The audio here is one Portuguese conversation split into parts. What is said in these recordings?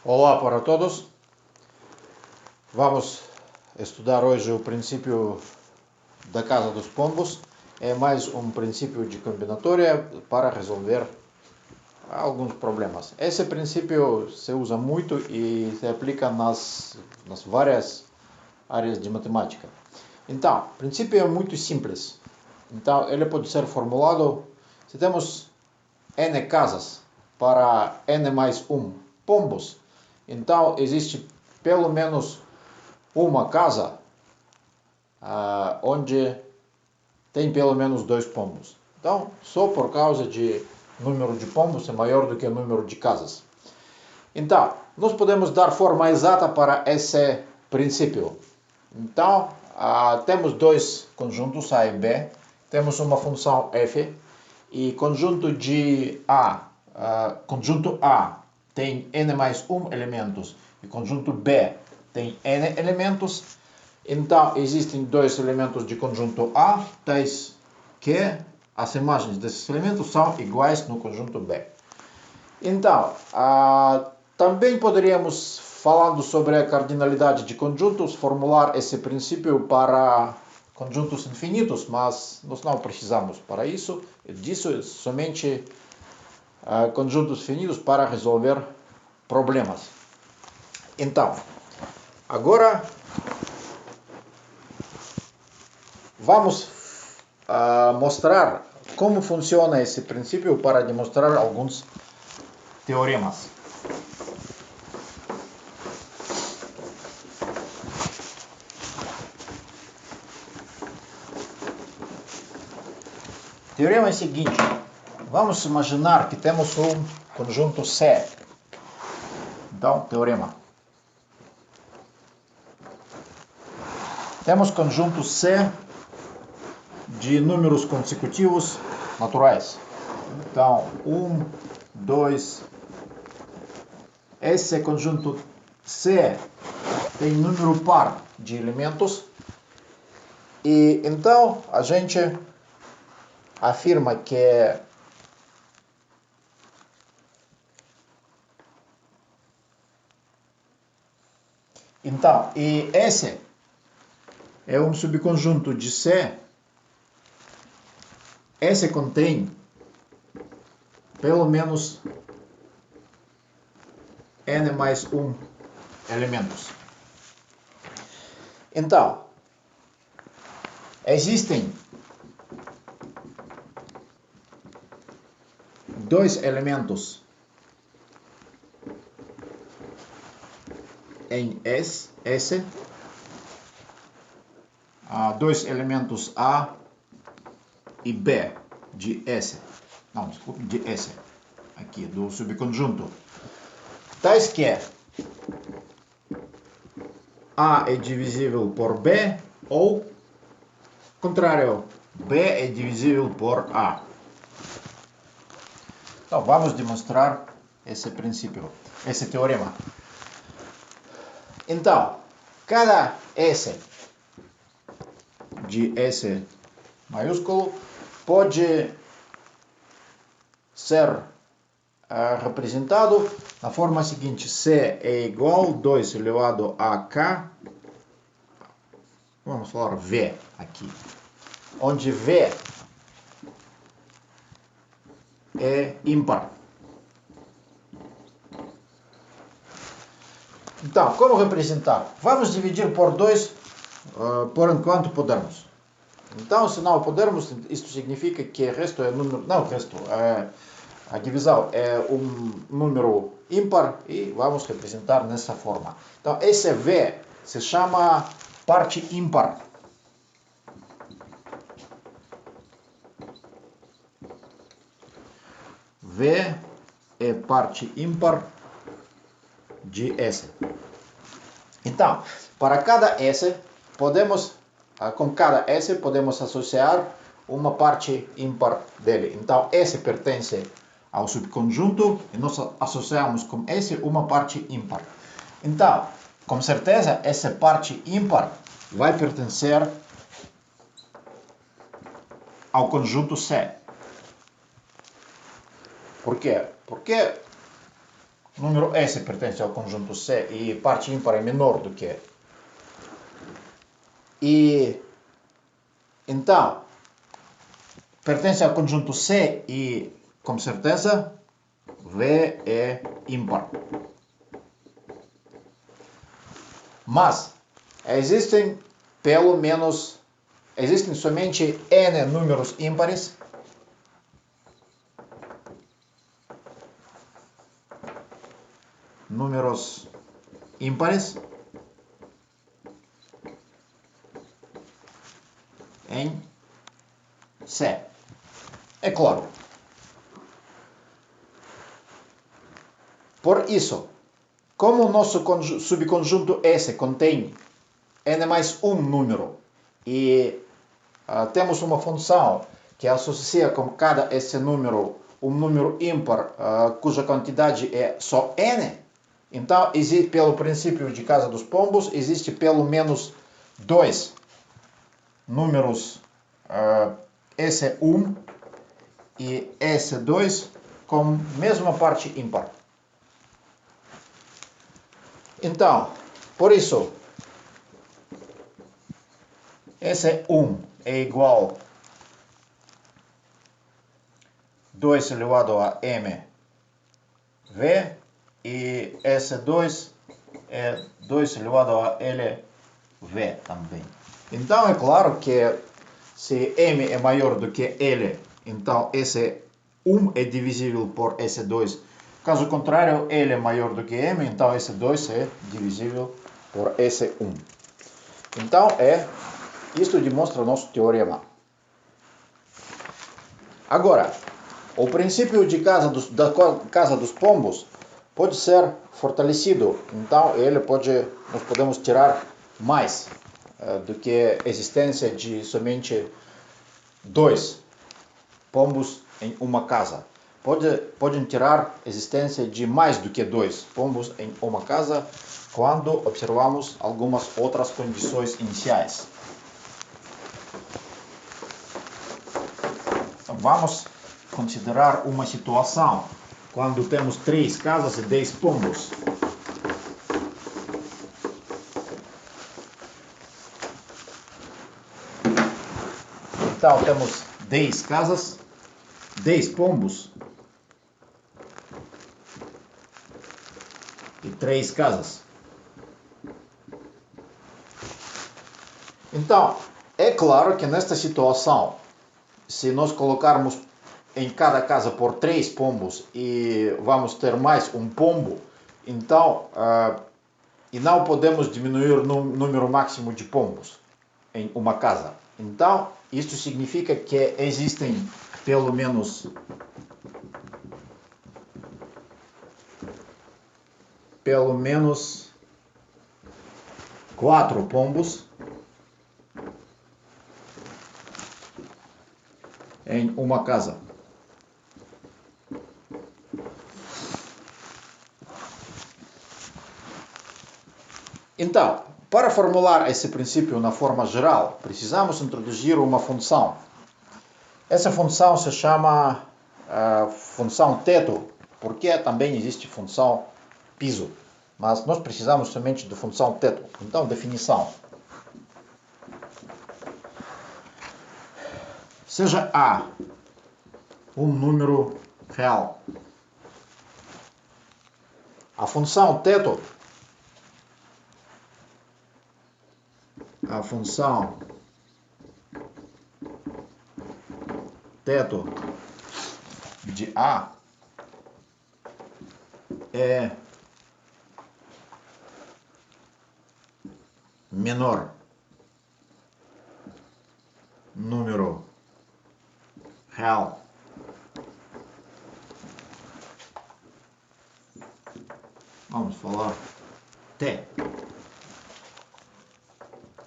Olá para todos. Vamos estudar hoje o princípio da casa dos pombos. É mais um princípio de combinatória para resolver alguns problemas. Esse princípio se usa muito e se aplica nas várias áreas de matemática. Então, o princípio é muito simples. Então, ele pode ser formulado se temos n casas para n mais 1 pombos. Então, existe pelo menos uma casa onde tem pelo menos 2 pombos. Então, só por causa de número de pombos é maior do que o número de casas. Então, nós podemos dar forma exata para esse princípio. Então, temos dois conjuntos A e B, temos uma função f e conjunto de conjunto A tem n mais 1 elementos e conjunto B tem n elementos. Então, existem dois elementos de conjunto A, tais que as imagens desses elementos são iguais no conjunto B. Então, também poderíamos, falando sobre a cardinalidade de conjuntos, formular esse princípio para conjuntos infinitos, mas nós não precisamos para isso. Disso somente conjuntos finitos para resolver problemas. Então, agora vamos mostrar como funciona esse princípio para demonstrar alguns teoremas. O teorema é o seguinte: vamos imaginar que temos um conjunto C. Então, teorema. Temos conjunto C de números consecutivos naturais. Então, 1, 2. Esse conjunto C tem número par de elementos. E então a gente afirma que esse é um subconjunto de C. Esse contém pelo menos n mais 1 elementos. Então, existem dois elementos em S, dois elementos A e B de S, não, desculpe, de S, aqui do subconjunto, tais que A é divisível por B ou, contrário, B é divisível por A. Então, vamos demonstrar esse princípio, esse teorema. Então, cada S de S maiúsculo pode ser representado na forma seguinte: C é igual a 2 elevado a K, vamos falar V aqui, onde V é ímpar. Então, como representar? Vamos dividir por 2 por enquanto pudermos. Então, se não pudermos, isso significa que o resto é número, não, o resto a divisão é um número ímpar e vamos representar nessa forma. Então, esse V se chama parte ímpar. V é parte ímpar de S. Então, para cada S, com cada S podemos associar uma parte ímpar dele. Então, S pertence ao subconjunto e nós associamos com S uma parte ímpar. Então, com certeza, essa parte ímpar vai pertencer ao conjunto C. Por quê? Porque número S pertence ao conjunto C e parte ímpar é menor do que. E então, pertence ao conjunto C e, com certeza, V é ímpar. Mas existem somente n números ímpares em C. É claro. Por isso, como o nosso subconjunto S contém n mais um número e temos uma função que associa com cada esse número um número ímpar cuja quantidade é só n, então, pelo princípio de casa dos pombos, existe pelo menos dois números S1 e S2 com mesma parte ímpar. Então, por isso, S1 é igual a 2 elevado a mv e S2 é 2 elevado a lv também. Então é claro que se m é maior do que l, então S1 é divisível por S2. Caso contrário, L é maior do que M, então S2 é divisível por S1. Então, isto demonstra o nosso teorema. Agora, o princípio da casa dos pombos pode ser fortalecido. Então, nós podemos tirar mais do que a existência de somente dois pombos em uma casa. Podem tirar a existência de mais do que dois pombos em uma casa quando observamos algumas outras condições iniciais. Então, vamos considerar uma situação quando temos 3 casas e 10 pombos. Então, temos 10 casas, 10 pombos e 3 casas. Então, é claro que nesta situação, se nós colocarmos em cada casa por 3 pombos e vamos ter mais um pombo, então, e não podemos diminuir o número máximo de pombos em uma casa. Então, isso significa que existem pelo menos quatro pombos em uma casa. Então, para formular esse princípio na forma geral, precisamos introduzir uma função. Essa função se chama função teto, porque também existe função piso. Mas nós precisamos somente de função teto. Então, definição. Seja A um número real. A função teto de A é menor número real vamos falar T,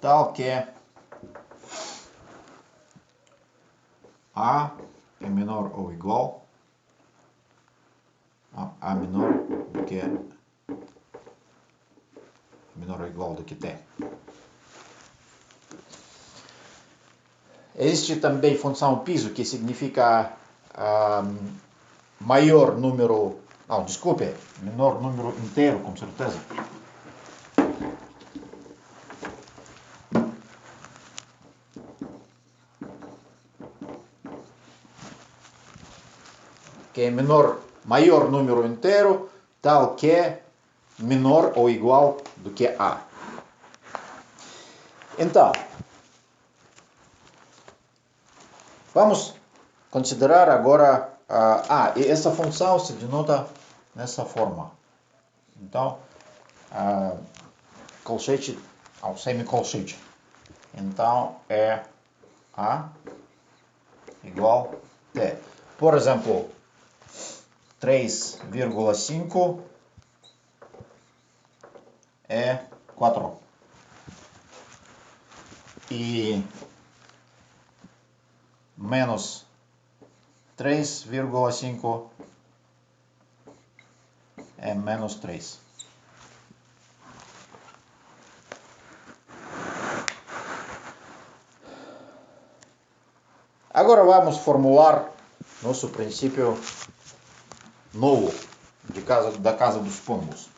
tal que A é menor ou igual a menor ou igual do que T. Existe também função piso, que significa maior número, Desculpe, menor número inteiro, com certeza. Que é maior número inteiro, tal que menor ou igual do que A. Então, vamos considerar agora e essa função se denota nessa forma. Então, colchete ao semicolchete. Então, é A igual T. Por exemplo, 3,5 é 4. E menos 3,5 é menos 3. Agora vamos formular nosso princípio novo da casa dos pombos.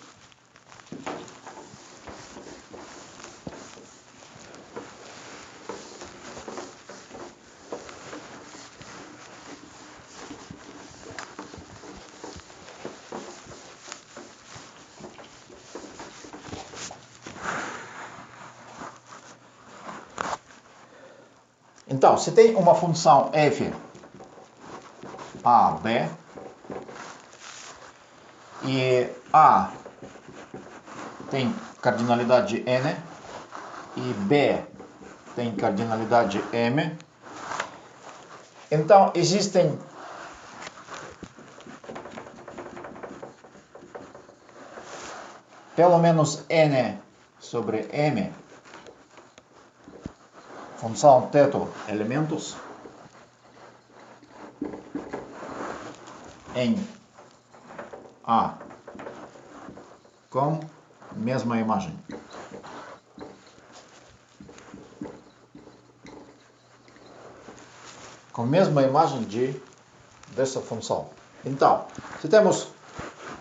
Então, se tem uma função f a, b, e a tem cardinalidade n e b tem cardinalidade m, então existem pelo menos n sobre m função teto elementos em A com mesma imagem. Com mesma imagem dessa função. Então, se temos,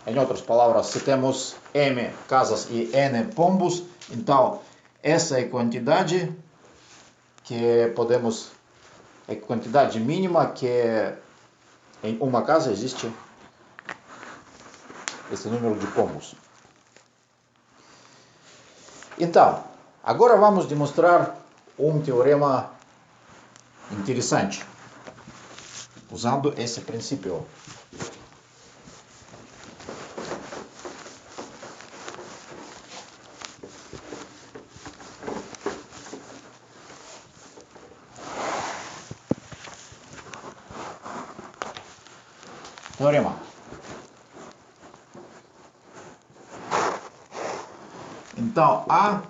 em outras palavras, se temos m casas e n pombos, então essa é a quantidade é a quantidade mínima que em uma casa existe esse número de pombos. Então, agora vamos demonstrar um teorema interessante, usando esse princípio. Teorema. Então, A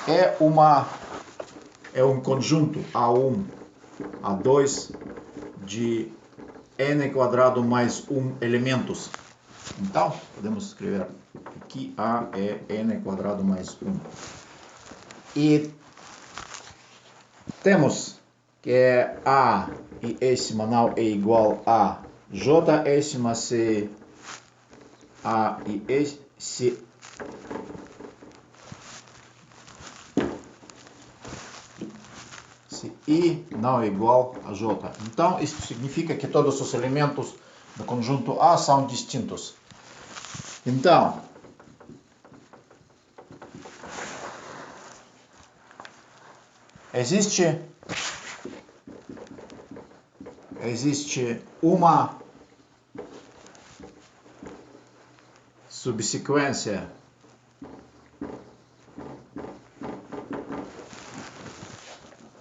é um conjunto A1, A2 de n quadrado mais 1 elementos. Então, podemos escrever aqui A é n quadrado mais 1. E temos que A e S semanal é igual a J S se A e S se I não é igual a J. Então, isso significa que todos os elementos do conjunto A são distintos. Então, existe uma subsequência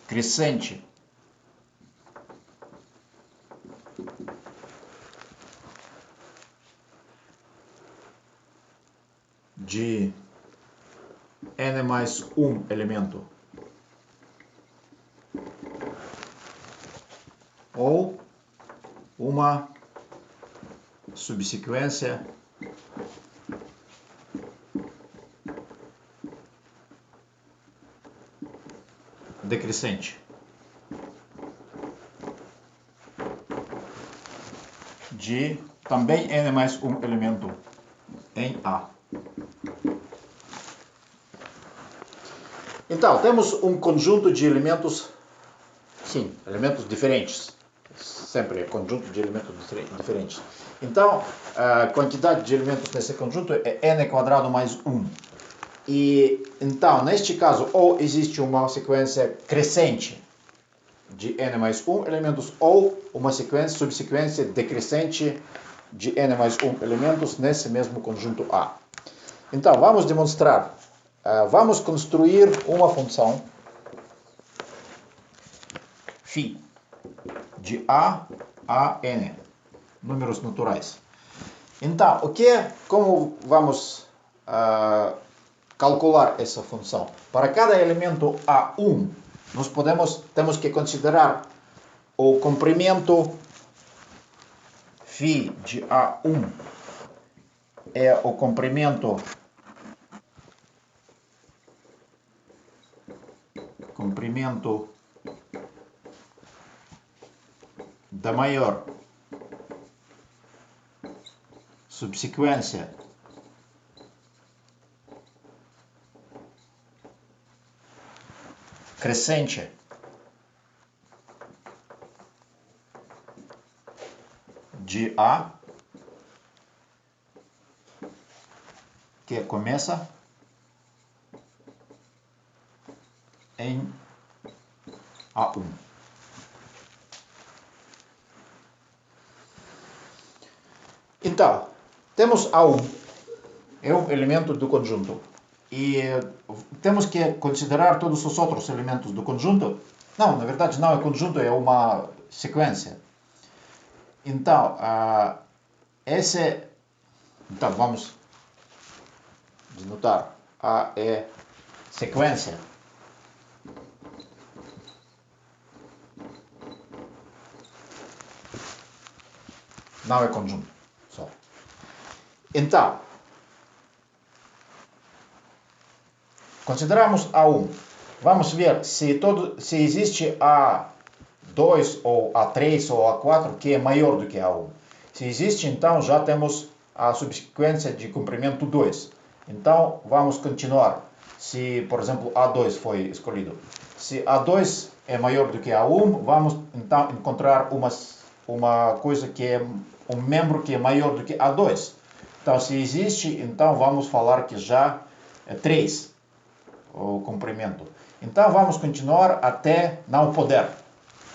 crescente de n mais 1 elemento ou uma subsequência decrescente de também n mais um elemento em A. Então, temos um conjunto de elementos, sim, elementos diferentes. Sempre é conjunto de elementos diferentes. Então, a quantidade de elementos nesse conjunto é n quadrado mais 1. E, então, neste caso, ou existe uma sequência crescente de n mais 1 elementos, ou uma subsequência decrescente de n mais 1 elementos nesse mesmo conjunto A. Então, vamos demonstrar. Vamos construir uma função φ de A a n, números naturais. Então, como vamos calcular essa função? Para cada elemento A1, temos que considerar o comprimento φ de A1 é o comprimento da maior subsequência crescente de A, que começa em A1. Então, temos A1, é um elemento do conjunto. E temos que considerar todos os outros elementos do conjunto. Não, na verdade não é conjunto, é uma sequência. Então, então vamos denotar. A é sequência. Não é conjunto, só. Então, consideramos A1. Vamos ver se existe A2 ou A3 ou A4 que é maior do que A1. Se existe, então já temos a subsequência de comprimento 2. Então, vamos continuar. Se, por exemplo, A2 foi escolhido. Se A2 é maior do que A1, vamos então encontrar uma coisa que é um membro que é maior do que A2. Então, se existe, então vamos falar que já é 3 o comprimento. Então, vamos continuar até não poder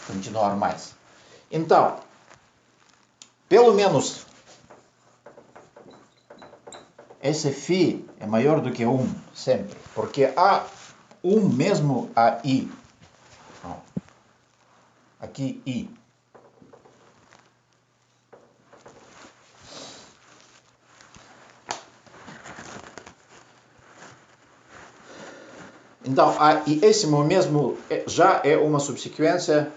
continuar mais. Então, pelo menos esse φ é maior do que 1, sempre. Porque A1 mesmo a I. Aqui I. Então, e esse mesmo já é uma subsequência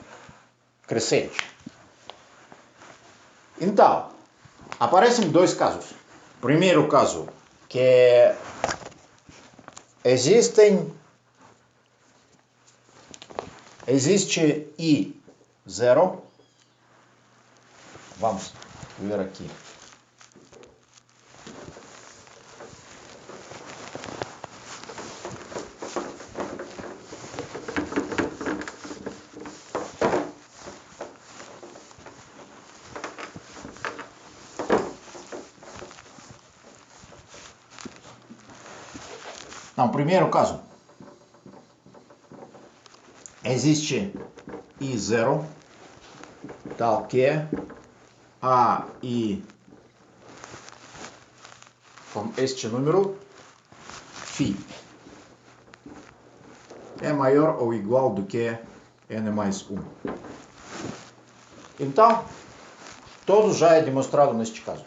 crescente. Então, aparecem dois casos. Primeiro caso, que existe I0. Vamos ver aqui. Não, primeiro caso, existe I0, tal que AI com este número, φ é maior ou igual do que n mais 1. Então, todo já é demonstrado neste caso.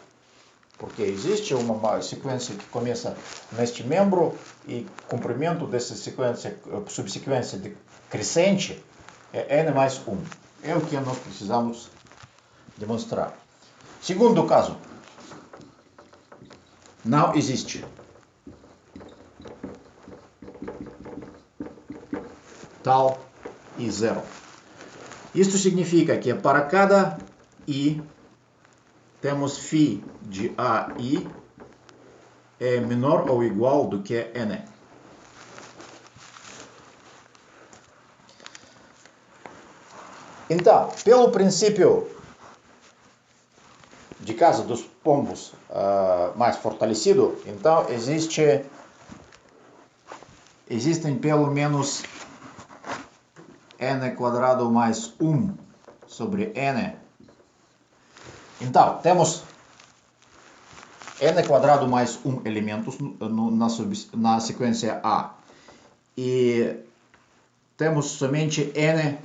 Porque existe uma sequência que começa neste membro e comprimento dessa subsequência crescente é n mais 1. É o que nós precisamos demonstrar. Segundo caso, não existe tal I0. Isto significa que para cada I temos φ de AI é menor ou igual do que N. Então, pelo princípio de casa dos pombos mais fortalecido, então existem pelo menos n quadrado mais 1 sobre n. Então, temos n quadrado mais 1 elementos na sequência A. E temos somente n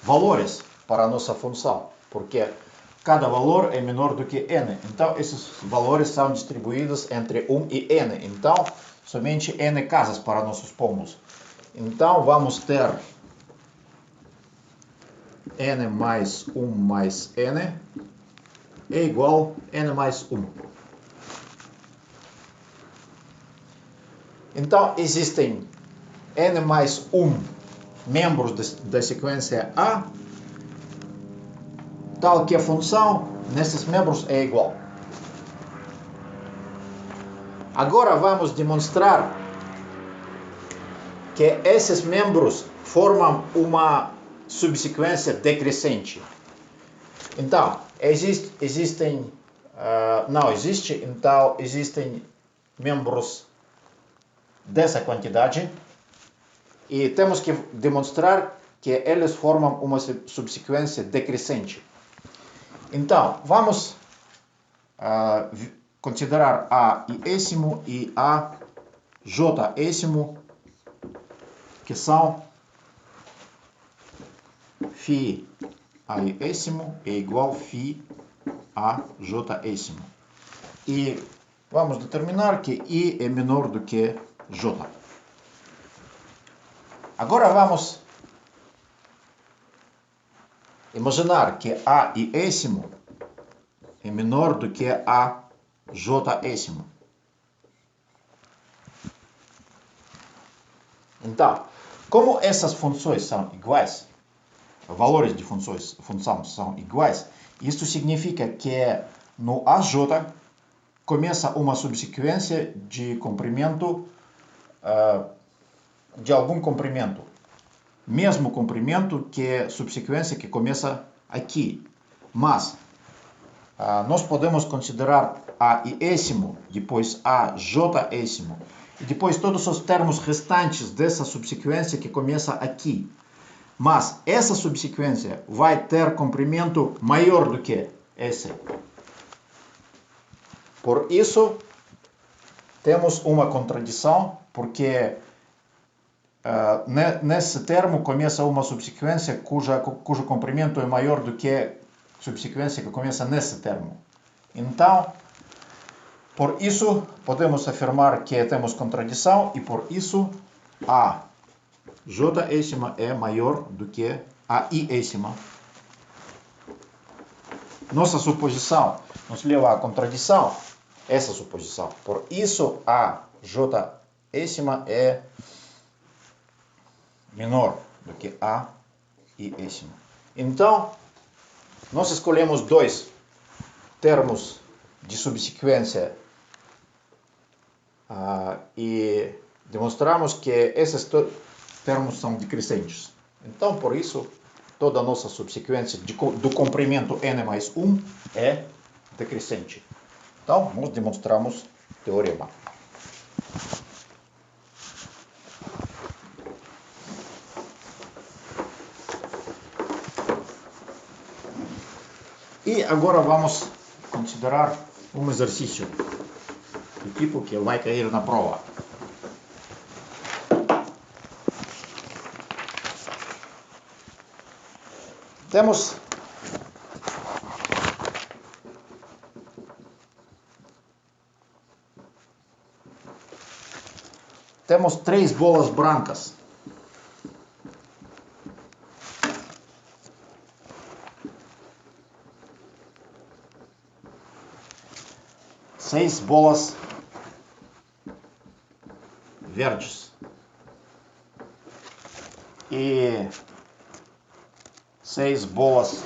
valores para a nossa função, porque cada valor é menor do que n. Então, esses valores são distribuídos entre 1 e n. Então, somente n casas para nossos pombos. Então, vamos ter n mais 1 mais n é igual a n mais 1. Então, existem n mais 1 membros da sequência A, tal que a função nesses membros é igual. Agora vamos demonstrar que esses membros formam uma subsequência decrescente. Então, existem membros dessa quantidade e temos que demonstrar que eles formam uma subsequência decrescente. Então, vamos considerar A iésimo e A jésimo, que são φ A iésimo é igual a φ A jésimo. E vamos determinar que I é menor do que J. Agora vamos imaginar que A iésimo é menor do que A jésimo. Então, como essas funções são iguais, valores de função são iguais, isso significa que no AJ começa uma subsequência de comprimento, de algum comprimento. Mesmo comprimento que a subsequência que começa aqui. Mas nós podemos considerar A iésimo, depois A jésimo, e depois todos os termos restantes dessa subsequência que começa aqui. Mas essa subsequência vai ter comprimento maior do que esse. Por isso, temos uma contradição, porque nesse termo começa uma subsequência cujo comprimento é maior do que a subsequência que começa nesse termo. Então, por isso, podemos afirmar que temos contradição e por isso A jésima é maior do que a iésima. Nossa suposição nos leva à contradição, essa suposição. Por isso, a jésima é menor do que a iésima. Então, nós escolhemos dois termos de subsequência e demonstramos que esses termos são decrescentes. Então, por isso, toda a nossa subsequência do comprimento n mais 1 é decrescente. Então, nós demonstramos o teorema. E agora vamos considerar um exercício do tipo que vai cair na prova. Temos 3 bolas brancas. Seis bolas verdes e 6 bolas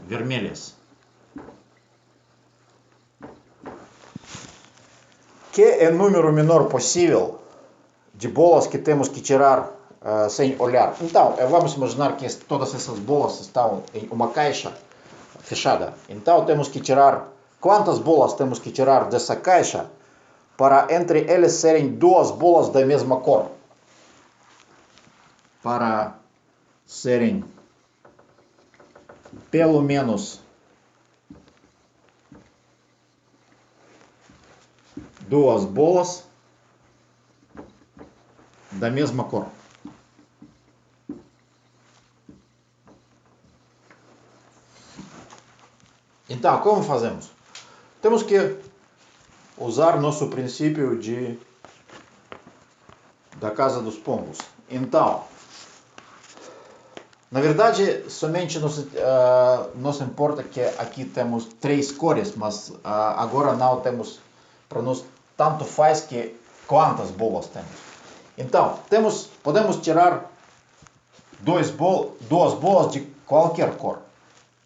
vermelhas. Que é o número menor possível de bolas que temos que tirar sem olhar. Então, vamos imaginar que todas essas bolas estão em uma caixa fechada. Então, temos que tirar quantas bolas temos que tirar dessa caixa para entre eles serem duas bolas da mesma cor. Para serem pelo menos duas bolas da mesma cor. Então, como fazemos? Temos que usar nosso princípio da casa dos pombos. Então, na verdade, somente nos importa que aqui temos 3 cores, mas agora não temos, para nós tanto faz que quantas bolas temos. Então, podemos tirar duas bolas de qualquer cor,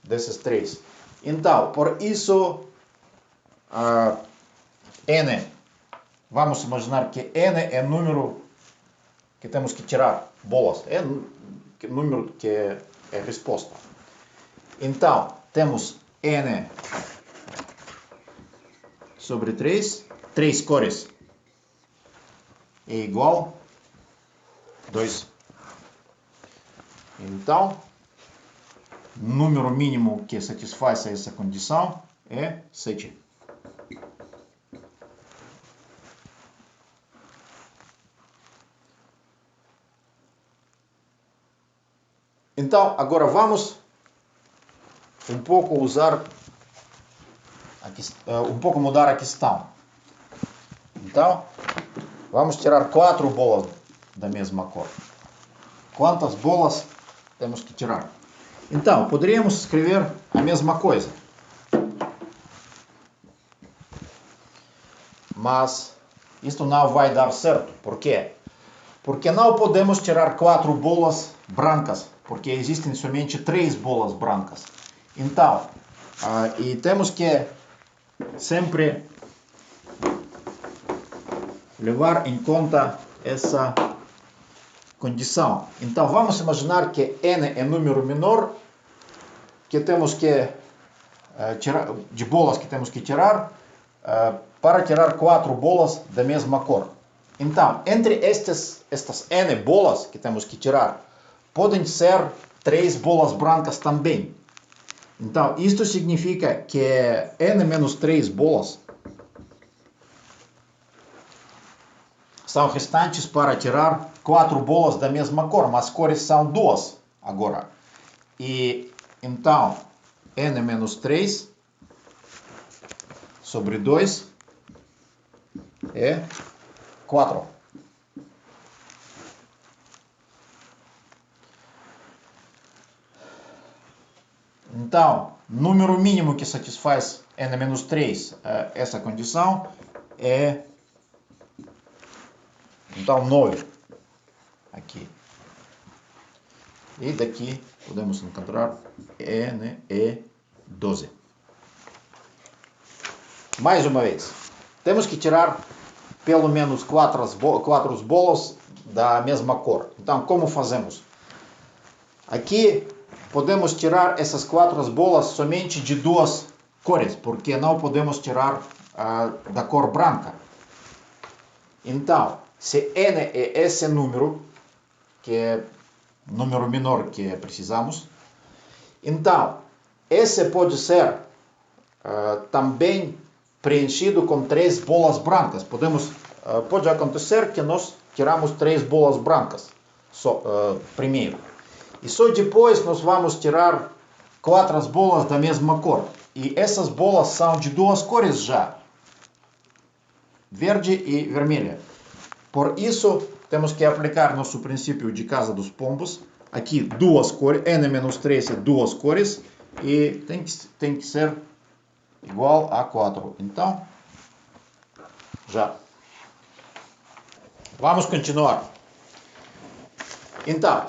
desses 3. Então, por isso, N, vamos imaginar que N é o número que temos que tirar bolas, é o número que é a resposta. Então, temos N sobre 3, 3 cores é igual a 2. Então, o número mínimo que satisfaz essa condição é 7. Então, agora vamos um pouco mudar a questão. Então, vamos tirar 4 bolas da mesma cor. Quantas bolas temos que tirar? Então, poderíamos escrever a mesma coisa. Mas isto não vai dar certo. Por quê? Porque não podemos tirar 4 bolas brancas, porque existem somente 3 bolas brancas. Então, e temos que sempre levar em conta essa condição. Então, vamos imaginar que N é número menor que temos que tirar, de bolas que temos que tirar para tirar 4 bolas da mesma cor. Então, entre estas N bolas que temos que tirar, podem ser 3 bolas brancas também. Então, isto significa que N menos 3 bolas são restantes para tirar 4 bolas da mesma cor, mas cores são 2 agora. E então, N menos 3 sobre 2 é 4. Então, número mínimo que satisfaz N menos 3 essa condição é então 9 aqui. E daqui podemos encontrar N e 12. Mais uma vez, temos que tirar pelo menos 4 bolas da mesma cor. Então, como fazemos? Aqui podemos tirar essas 4 bolas somente de 2 cores, porque não podemos tirar da cor branca. Então, se N é esse número, que é o número menor que precisamos, então, esse pode ser também preenchido com 3 bolas brancas. Pode acontecer que nós tiramos 3 bolas brancas primeiro. E só depois nós vamos tirar 4 bolas da mesma cor. E essas bolas são de 2 cores já. Verde e vermelha. Por isso, temos que aplicar nosso princípio de casa dos pombos. Aqui 2 cores, N-3 é 2 cores. E tem que ser igual a 4. Então, já. Vamos continuar. Então,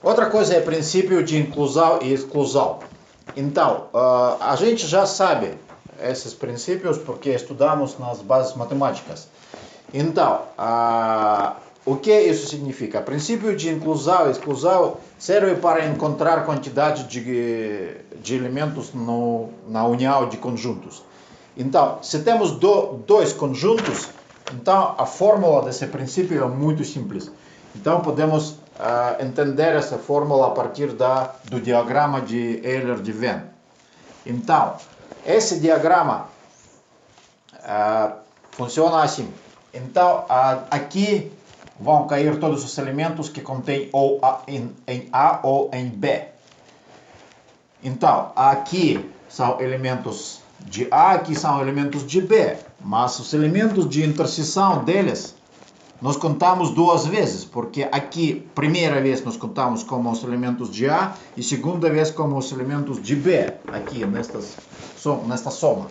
outra coisa é princípio de inclusão e exclusão. Então, a gente já sabe esses princípios porque estudamos nas bases matemáticas. Então, o que isso significa? O princípio de inclusão e exclusão serve para encontrar quantidade de elementos na união de conjuntos. Então, se temos dois conjuntos, então a fórmula desse princípio é muito simples. Então, podemos entender essa fórmula a partir do diagrama de Euler de Venn. Então, esse diagrama funciona assim. Então, aqui vão cair todos os elementos que contêm ou em A ou em B. Então, aqui são elementos de A, aqui são elementos de B. Mas os elementos de interseção deles, nós contamos duas vezes. Porque aqui, primeira vez, nós contamos como os elementos de A e segunda vez como os elementos de B. Aqui, nesta soma.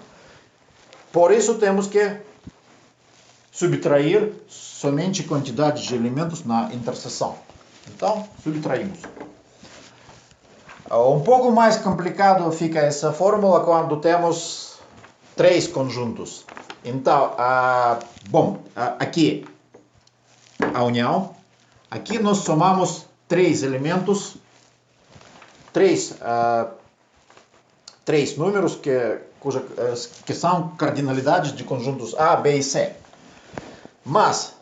Por isso, temos que subtrair somente quantidade de elementos na interseção. Então, subtraímos. Um pouco mais complicado fica essa fórmula quando temos três conjuntos. Então, aqui a união. Aqui nós somamos três elementos, três números que são cardinalidades de conjuntos A, B e C. Mas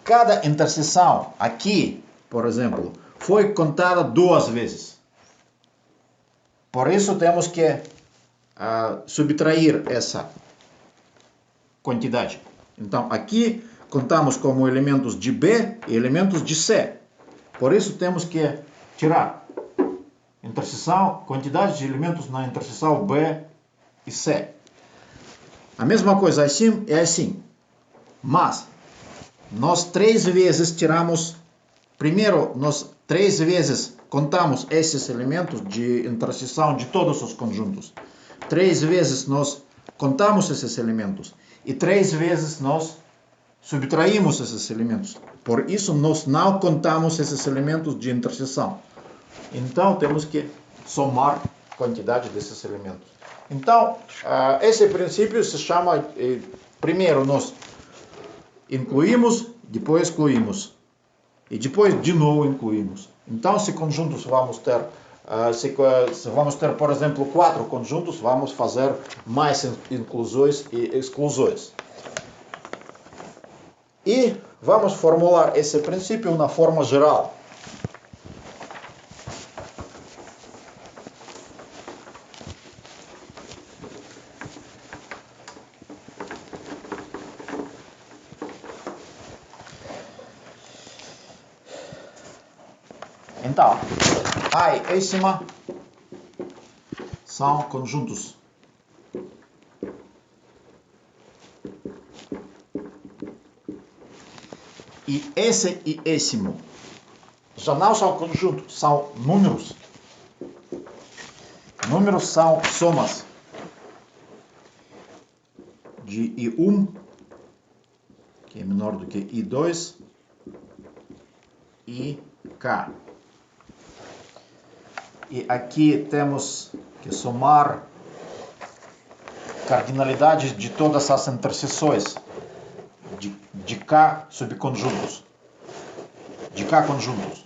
cada interseção aqui, por exemplo, foi contada duas vezes. Por isso temos que subtrair essa quantidade. Então aqui contamos como elementos de B e elementos de C. Por isso temos que tirar quantidade de elementos na interseção B e C. A mesma coisa assim é assim. Mas nós três vezes tiramos, primeiro nós três vezes contamos esses elementos de interseção de todos os conjuntos. Três vezes nós contamos esses elementos e três vezes nós subtraímos esses elementos. Por isso nós não contamos esses elementos de interseção. Então temos que somar a quantidade desses elementos. Então esse princípio se chama, primeiro nós incluímos, depois excluímos. E depois de novo incluímos. Então, se conjuntos vamos ter, se vamos ter, por exemplo, 4 conjuntos, vamos fazer mais inclusões e exclusões. E vamos formular esse princípio na forma geral. Então, A e écima são conjuntos. E esse e écimo já não são conjuntos, são números. Números são somas de I1, que é menor do que I2, e K. E aqui temos que somar cardinalidades de todas as interseções de K subconjuntos. De K conjuntos.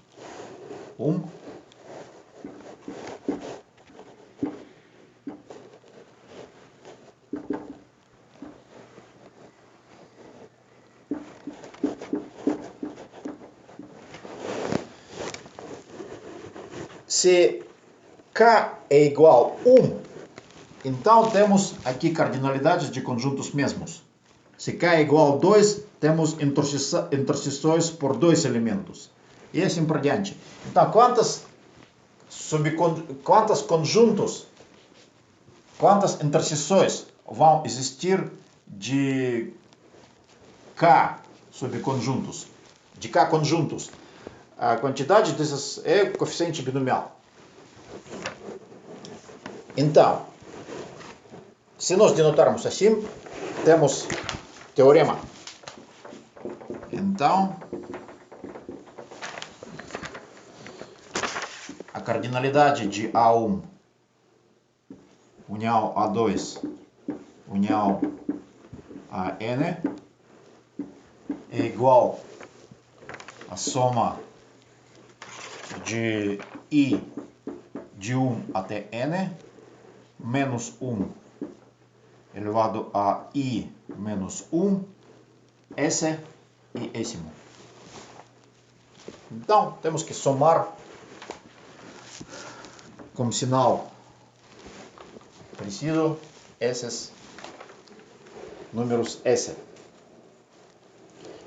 Se K é igual a 1, então temos aqui cardinalidades de conjuntos mesmos. Se K é igual a 2, temos interseções por dois elementos. E assim por diante. Então, quantas interseções vão existir de K subconjuntos? De K conjuntos? A quantidade dessas é coeficiente binomial. Então, se nós denotarmos assim, temos teorema. Então, a cardinalidade de A1 união A2 união a N é igual à soma de I de 1 até N menos 1 elevado a I menos 1 S e écimo. Então, temos que somar com sinal preciso esses números S.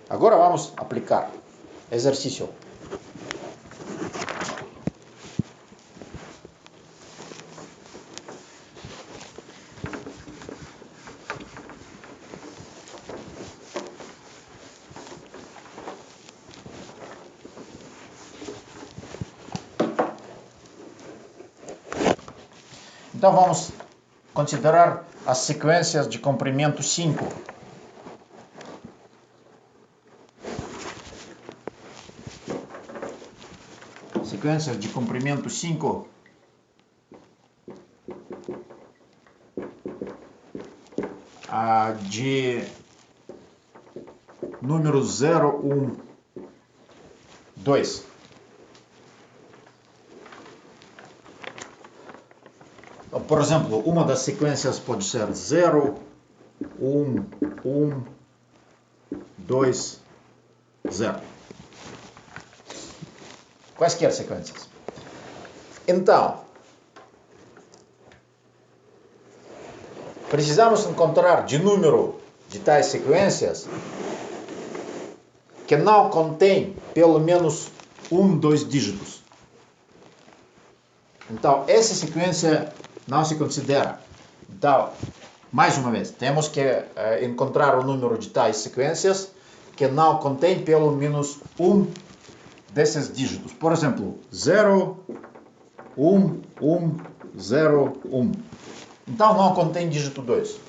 Agora vamos aplicar. Exercício. Então vamos considerar as sequências de comprimento 5. Sequências de comprimento 5 de números 0, 1, 2. Por exemplo, uma das sequências pode ser 0, 1, 1, 2, 0. Quaisquer sequências. Então, precisamos encontrar de número de tais sequências que não contém pelo menos dois dígitos. Então, essa sequência não se considera. Então, mais uma vez, temos que encontrar o número de tais sequências que não contém pelo menos desses dígitos. Por exemplo, 0, 1, 1, 0, 1. Então, não contém dígito 2.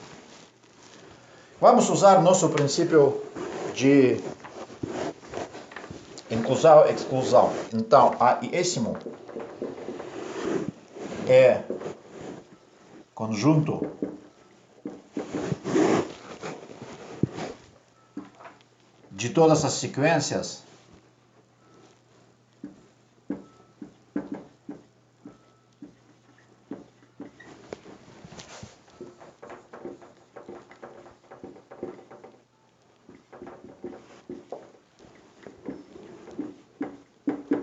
Vamos usar nosso princípio de inclusão e exclusão. Então, a iésimo é conjunto de todas as sequências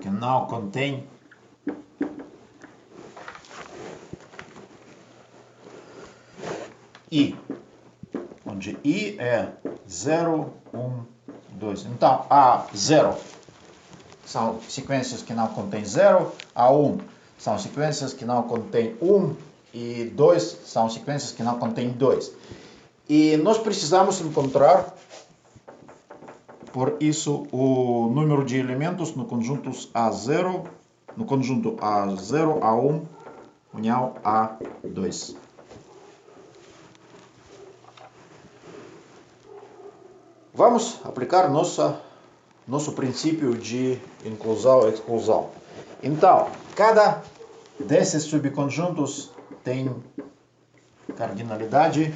que não contém I, onde I é 0, 1, 2. Então, A0 são sequências que não contêm 0, A1 são sequências que não contêm 1 e 2 são sequências que não contêm 2. E nós precisamos encontrar, por isso, o número de elementos no conjunto A0, A1, união A2. Vamos aplicar nosso princípio de inclusão e exclusão. Então, cada desses subconjuntos tem cardinalidade.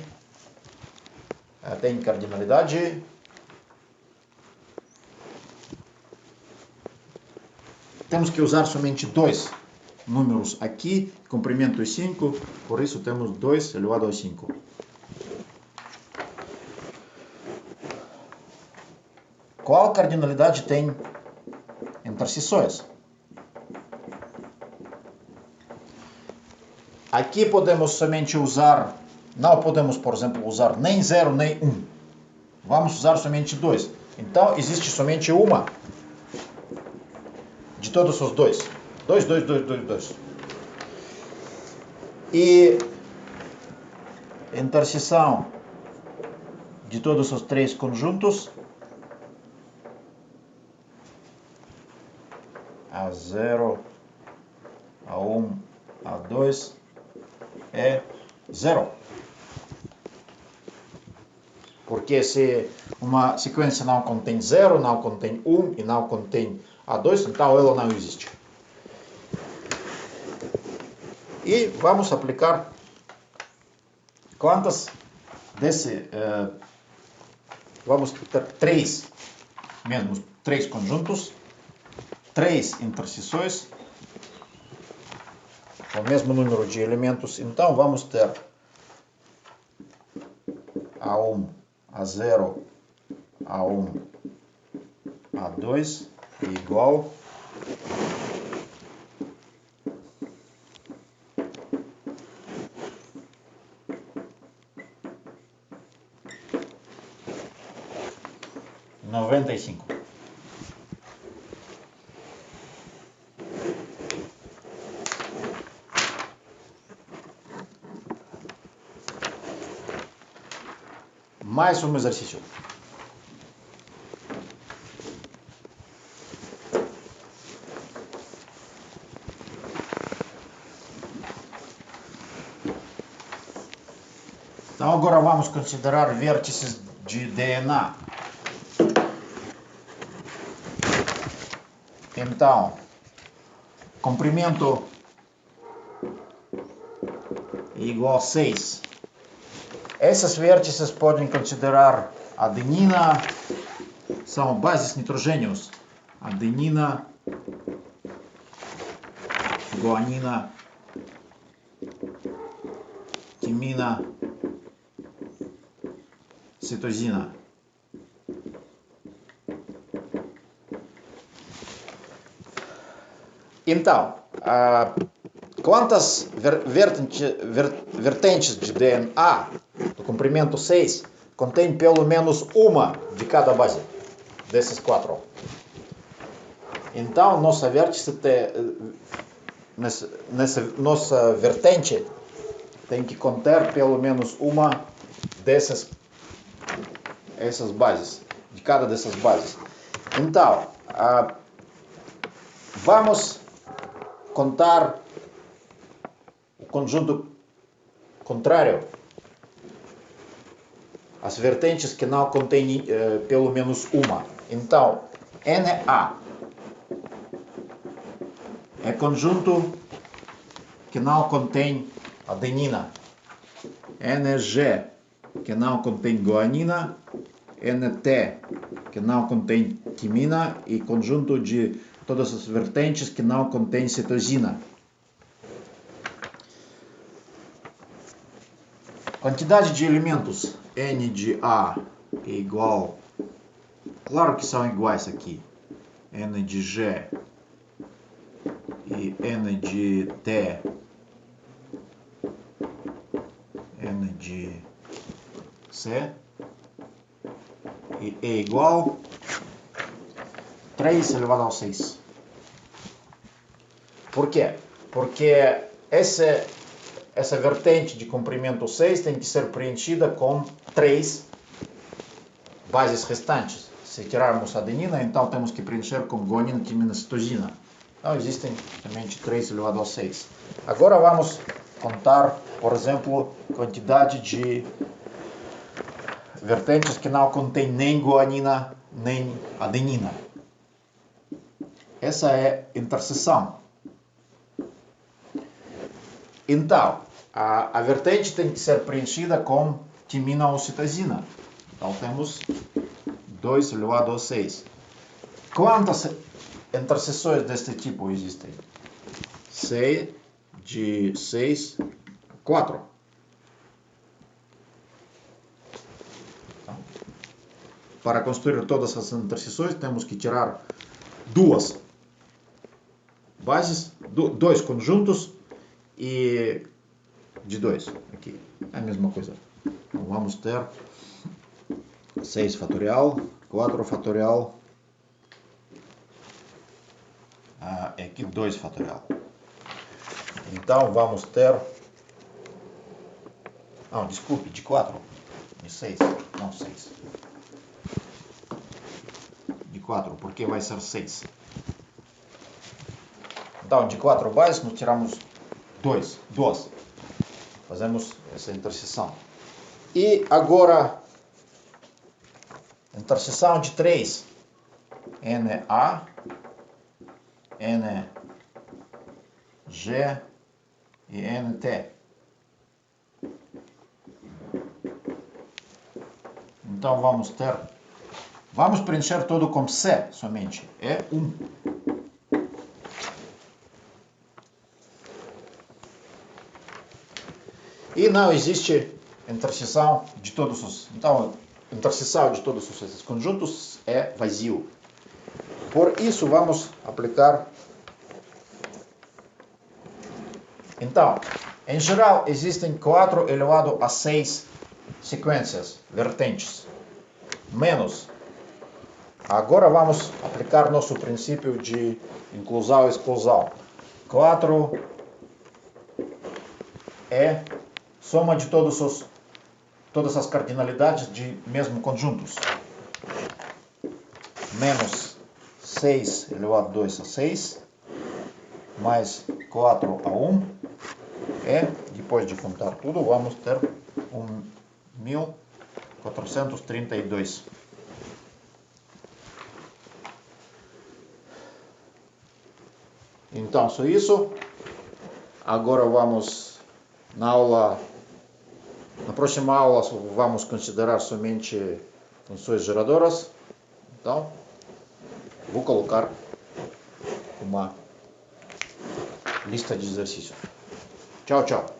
Temos que usar somente dois números aqui, comprimento é 5, por isso temos 2 elevado a 5. Qual cardinalidade tem interseções? Aqui podemos somente usar, não podemos, por exemplo, usar nem 0 nem 1. Vamos usar somente 2. Então, existe somente uma de todos os dois. 2, 2, 2, 2, 2. E interseção de todos os três conjuntos A0, A1, A2 é 0. Porque se uma sequência não contém 0, não contém 1 e não contém A2, então ela não existe. E vamos aplicar quantas desse, vamos ter três conjuntos, três interseções, o mesmo número de elementos. Então vamos ter A1, A0, A1, A2 igual noventa e cinco. Mais um exercício. Então agora vamos considerar vértices de DNA. Então, comprimento igual a 6. Esses vértices podem considerar adenina, são bases nitrogênios. Adenina, guanina, timina, citosina. Então, quantas vertentes de DNA do comprimento 6 contém pelo menos uma de cada base desses quatro? Então, nossa vertente tem que conter pelo menos uma essas bases, de cada dessas bases. Então, vamos contar o conjunto contrário, as vertentes que não contêm pelo menos uma. Então, Na é conjunto que não contém adenina, Ng que não contém guanina, Nt que não contém timina e conjunto de todas as vertentes que não contém citosina. Quantidade de elementos N de A é igual, claro que são iguais aqui, N de G e N de T, N de C, e é igual 3 elevado ao 6. Por quê? Porque essa vertente de comprimento 6 tem que ser preenchida com 3 bases restantes. Se tirarmos a adenina, então temos que preencher com guanina, timina, citosina. Então existem somente 3 elevado ao 6. Agora vamos contar, por exemplo, quantidade de vertentes que não contém nem guanina nem adenina. Essa é a interseção. Então, a vertente tem que ser preenchida com timina ou citosina. Então temos 2 elevado a 6. Quantas interseções deste tipo existem? 6 de 6, 4. Então, para construir todas as interseções, temos que tirar duas bases, dois conjuntos e de 2. Aqui é a mesma coisa. Então vamos ter 6 fatorial, 4 fatorial, aqui 2 fatorial. Então vamos ter, não, desculpe, de 4, de 6, não 6. De 4, porque vai ser 6. Então de 4 bases nós tiramos 2. Fazemos essa interseção. E agora, interseção de 3. Na, Ng e Nt. Então vamos preencher tudo com C somente. É 1. E não existe interseção de todos os... Então, interseção de todos esses conjuntos é vazio. Por isso, vamos aplicar... Então, em geral, existem 4 elevado a 6 sequências vertentes. Menos. Agora vamos aplicar nosso princípio de inclusão e exclusão. 4 é soma de todas as cardinalidades de mesmo conjuntos. Menos 6 elevado a 2 a 6, mais 4 a 1, e depois de contar tudo, vamos ter 1432. Então, só isso. Agora vamos na próxima aula vamos considerar somente funções geradoras. Então, vou colocar uma lista de exercícios. Tchau, tchau.